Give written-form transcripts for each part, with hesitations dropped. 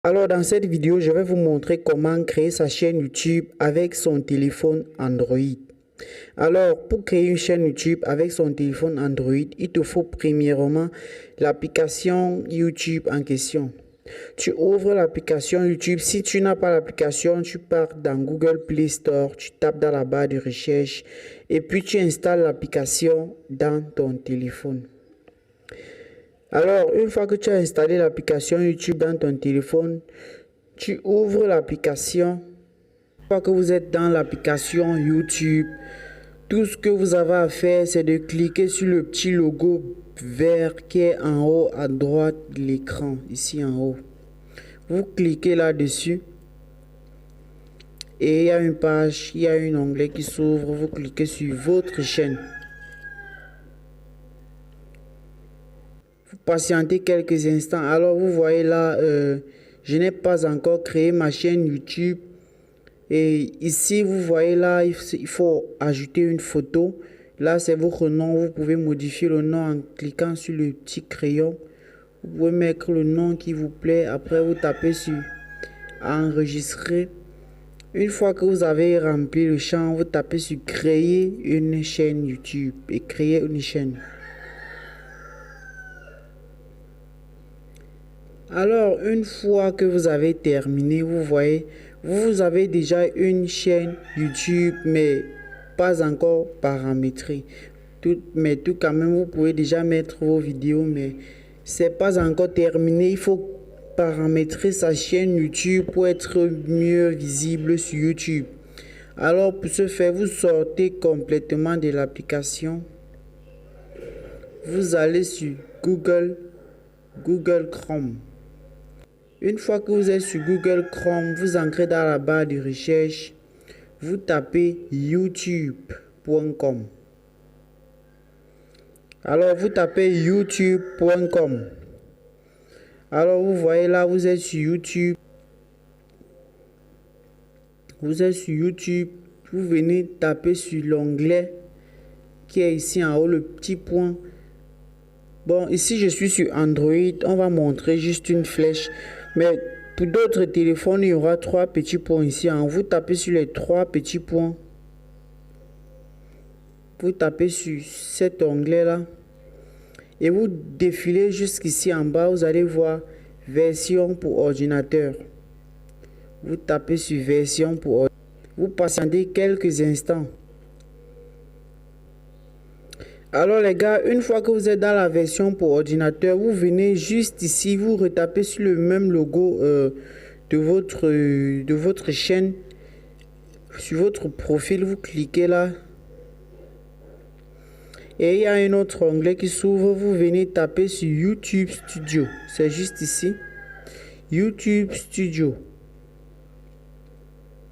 Alors dans cette vidéo, je vais vous montrer comment créer sa chaîne YouTube avec son téléphone Android. Alors pour créer une chaîne YouTube avec son téléphone Android, il te faut premièrement l'application YouTube en question. Tu ouvres l'application YouTube. Si tu n'as pas l'application, tu pars dans Google Play Store, tu tapes dans la barre de recherche et puis tu installes l'application dans ton téléphone. Alors, une fois que tu as installé l'application YouTube dans ton téléphone, tu ouvres l'application. Une fois que vous êtes dans l'application YouTube, tout ce que vous avez à faire, c'est de cliquer sur le petit logo vert qui est en haut à droite de l'écran, ici en haut. Vous cliquez là-dessus et il y a une page, il y a un onglet qui s'ouvre. Vous cliquez sur votre chaîne. Vous patientez quelques instants. Alors vous voyez là, je n'ai pas encore créé ma chaîne YouTube. Et ici vous voyez là, il faut ajouter une photo. Là c'est votre nom. Vous pouvez modifier le nom en cliquant sur le petit crayon. Vous pouvez mettre le nom qui vous plaît. Après vous tapez sur enregistrer. Une fois que vous avez rempli le champ, vous tapez sur créer une chaîne YouTube et créer une chaîne. Alors, une fois que vous avez terminé, vous voyez, vous avez déjà une chaîne YouTube, mais pas encore paramétrée. Mais tout quand même, vous pouvez déjà mettre vos vidéos, mais c'est pas encore terminé. Il faut paramétrer sa chaîne YouTube pour être mieux visible sur YouTube. Alors, pour ce faire, vous sortez complètement de l'application. Vous allez sur Google Chrome. Une fois que vous êtes sur Google Chrome, vous entrez dans la barre de recherche, vous tapez youtube.com. Alors vous tapez youtube.com. Alors vous voyez là, vous êtes sur YouTube. Vous êtes sur YouTube, vous venez taper sur l'onglet qui est ici en haut, le petit point. Bon, ici je suis sur Android, on va montrer juste une flèche. Mais pour d'autres téléphones, il y aura trois petits points ici. Vous tapez sur les trois petits points. Vous tapez sur cet onglet-là. Et vous défilez jusqu'ici en bas. Vous allez voir version pour ordinateur. Vous tapez sur version pour ordinateur. Vous patientez quelques instants. Alors les gars, une fois que vous êtes dans la version pour ordinateur, vous venez juste ici, vous retapez sur le même logo de votre chaîne. Sur votre profil, vous cliquez là. Et il y a un autre onglet qui s'ouvre, vous venez taper sur YouTube Studio. C'est juste ici. YouTube Studio.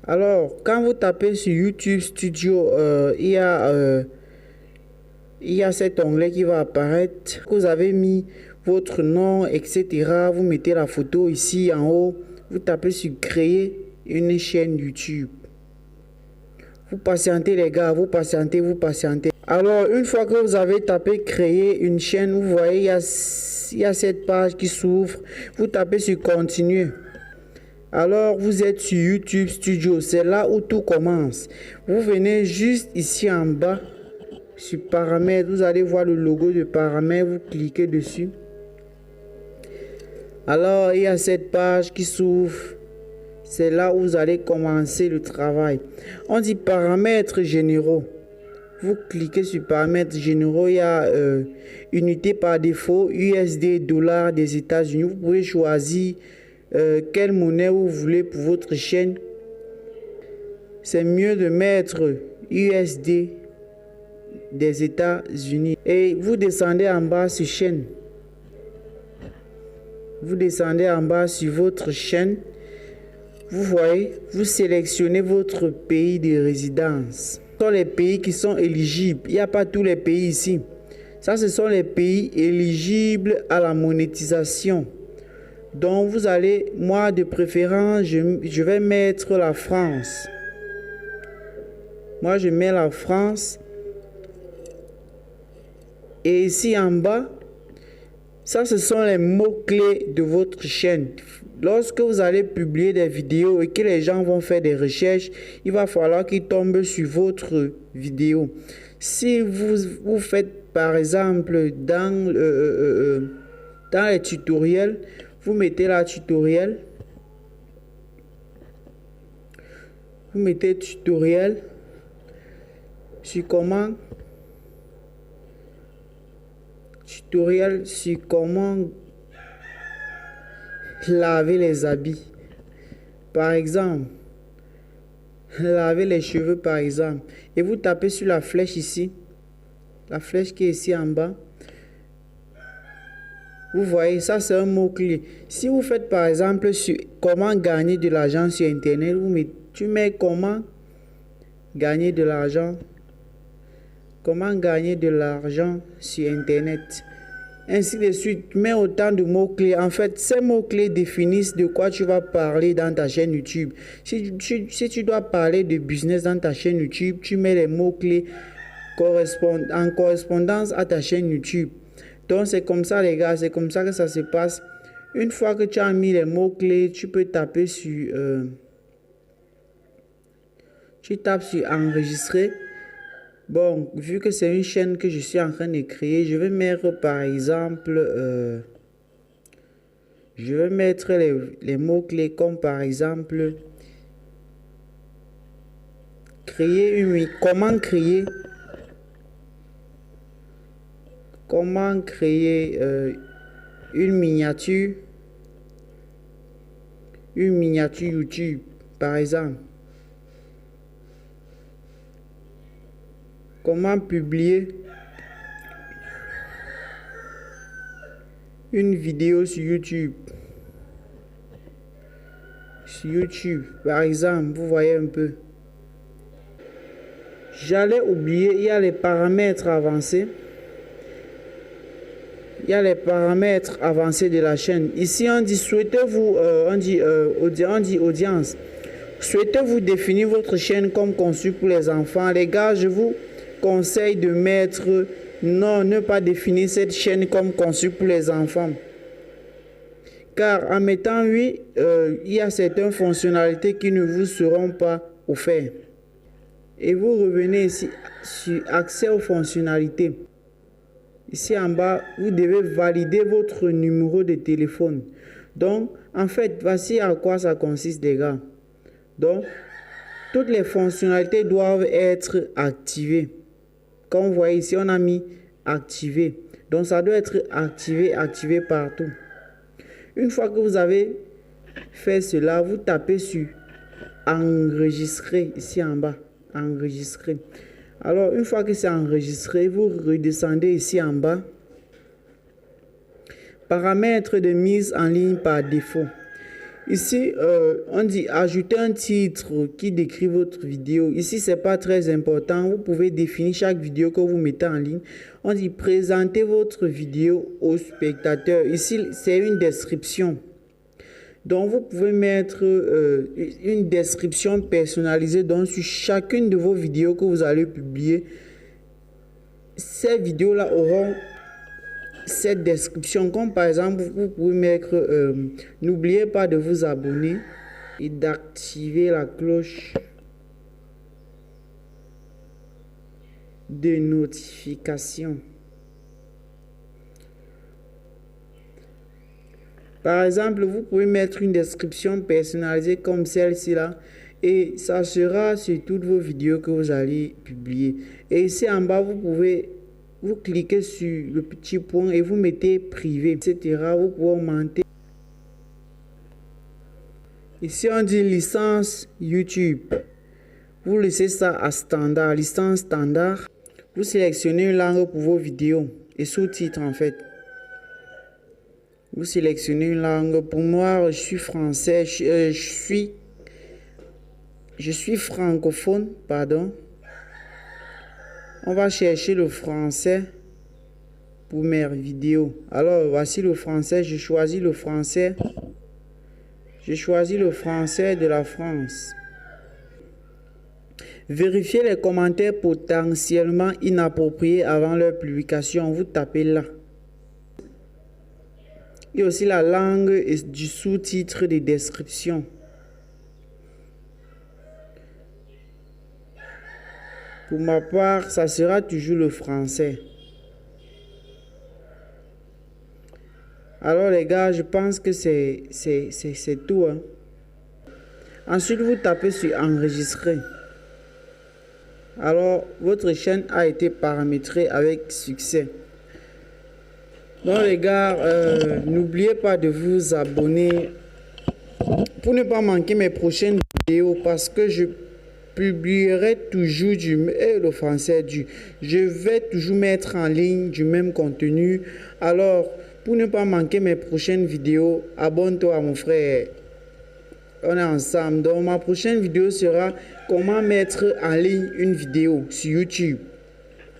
Alors, quand vous tapez sur YouTube Studio, il y a cet onglet qui va apparaître. Vous avez mis votre nom, etc. Vous mettez la photo ici en haut. Vous tapez sur créer une chaîne YouTube. Vous patientez les gars, vous patientez. Alors une fois que vous avez tapé créer une chaîne, vous voyez il y a cette page qui s'ouvre. Vous tapez sur continuer. Alors vous êtes sur YouTube Studio. C'est là où tout commence. Vous venez juste ici en bas. Sur paramètres, vous allez voir le logo de paramètres, vous cliquez dessus. Alors, il y a cette page qui s'ouvre. C'est là où vous allez commencer le travail. On dit paramètres généraux. Vous cliquez sur paramètres généraux. Il y a unité par défaut, USD, dollars des États-Unis. Vous pouvez choisir quelle monnaie vous voulez pour votre chaîne. C'est mieux de mettre USD des États-Unis. Et vous descendez en bas sur chaîne. Vous descendez en bas sur votre chaîne. Vous voyez, vous sélectionnez votre pays de résidence. Ce sont les pays qui sont éligibles. Il n'y a pas tous les pays ici. Ça, ce sont les pays éligibles à la monétisation. Donc, vous allez, moi de préférence, je vais mettre la France. Moi, je mets la France. Et ici en bas, ça ce sont les mots-clés de votre chaîne. lorsque vous allez publier des vidéos et que les gens vont faire des recherches, il va falloir qu'ils tombent sur votre vidéo. Si vous faites par exemple dans les tutoriels, vous mettez la tutoriel. Vous mettez tutoriel sur comment laver les habits. Par exemple, laver les cheveux par exemple. Et vous tapez sur la flèche ici. La flèche qui est ici en bas. Vous voyez, ça c'est un mot-clé. Si vous faites par exemple sur comment gagner de l'argent sur Internet, tu mets comment gagner de l'argent. Comment gagner de l'argent sur Internet. Ainsi de suite, mets autant de mots-clés. En fait, ces mots-clés définissent de quoi tu vas parler dans ta chaîne YouTube. Si tu dois parler de business dans ta chaîne YouTube, tu mets les mots-clés en correspondance à ta chaîne YouTube. Donc, c'est comme ça, les gars, c'est comme ça que ça se passe. Une fois que tu as mis les mots-clés, tu peux taper sur... tu tapes sur enregistrer. Bon, vu que c'est une chaîne que je suis en train de créer, je vais mettre par exemple, je vais mettre les mots-clés comme par exemple, comment créer une miniature YouTube, par exemple. Comment publier une vidéo sur YouTube. Sur YouTube, par exemple, vous voyez un peu. J'allais oublier, il y a les paramètres avancés. Il y a les paramètres avancés de la chaîne. Ici, on dit souhaitez-vous, on dit audience. Souhaitez-vous définir votre chaîne comme conçue pour les enfants? Les gars, je vous conseille de mettre non, ne pas définir cette chaîne comme conçue pour les enfants. Car en mettant oui, il y a certaines fonctionnalités qui ne vous seront pas offertes. Et vous revenez ici sur accès aux fonctionnalités. Ici en bas, vous devez valider votre numéro de téléphone. Donc, en fait, voici à quoi ça consiste, les gars. Donc, toutes les fonctionnalités doivent être activées. Comme vous voyez ici, on a mis activé. Donc, ça doit être activé partout. Une fois que vous avez fait cela, vous tapez sur enregistrer ici en bas. Enregistrer. Alors, une fois que c'est enregistré, vous redescendez ici en bas. Paramètres de mise en ligne par défaut. Ici, on dit ajouter un titre qui décrit votre vidéo. Ici, ce n'est pas très important. Vous pouvez définir chaque vidéo que vous mettez en ligne. On dit présenter votre vidéo aux spectateurs. Ici, c'est une description. Donc, vous pouvez mettre une description personnalisée donc, sur chacune de vos vidéos que vous allez publier. Ces vidéos-là auront cette description. Comme par exemple, vous pouvez mettre n'oubliez pas de vous abonner et d'activer la cloche de notification. Par exemple, vous pouvez mettre une description personnalisée comme celle-ci là et ça sera sur toutes vos vidéos que vous allez publier. Et ici en bas, vous cliquez sur le petit point et vous mettez privé, etc. Vous pouvez augmenter. Ici, on dit licence YouTube. Vous laissez ça à standard, licence standard. Vous sélectionnez une langue pour vos vidéos et sous-titres en fait. Vous sélectionnez une langue. Pour moi, je suis français. Je suis francophone, pardon. On va chercher le français pour mes vidéos. Alors, voici le français. Je choisis le français. Je choisis le français de la France. Vérifiez les commentaires potentiellement inappropriés avant leur publication. Vous tapez là. Il y a aussi la langue et du sous-titre de description. Pour ma part, ça sera toujours le français. Alors les gars, je pense que c'est tout. Hein. Ensuite, vous tapez sur enregistrer. Alors, votre chaîne a été paramétrée avec succès. Donc les gars, n'oubliez pas de vous abonner pour ne pas manquer mes prochaines vidéos parce que je publierai toujours le français je vais toujours mettre en ligne du même contenu. Alors, pour ne pas manquer mes prochaines vidéos, abonne-toi à mon frère. On est ensemble. Donc ma prochaine vidéo sera comment mettre en ligne une vidéo sur YouTube.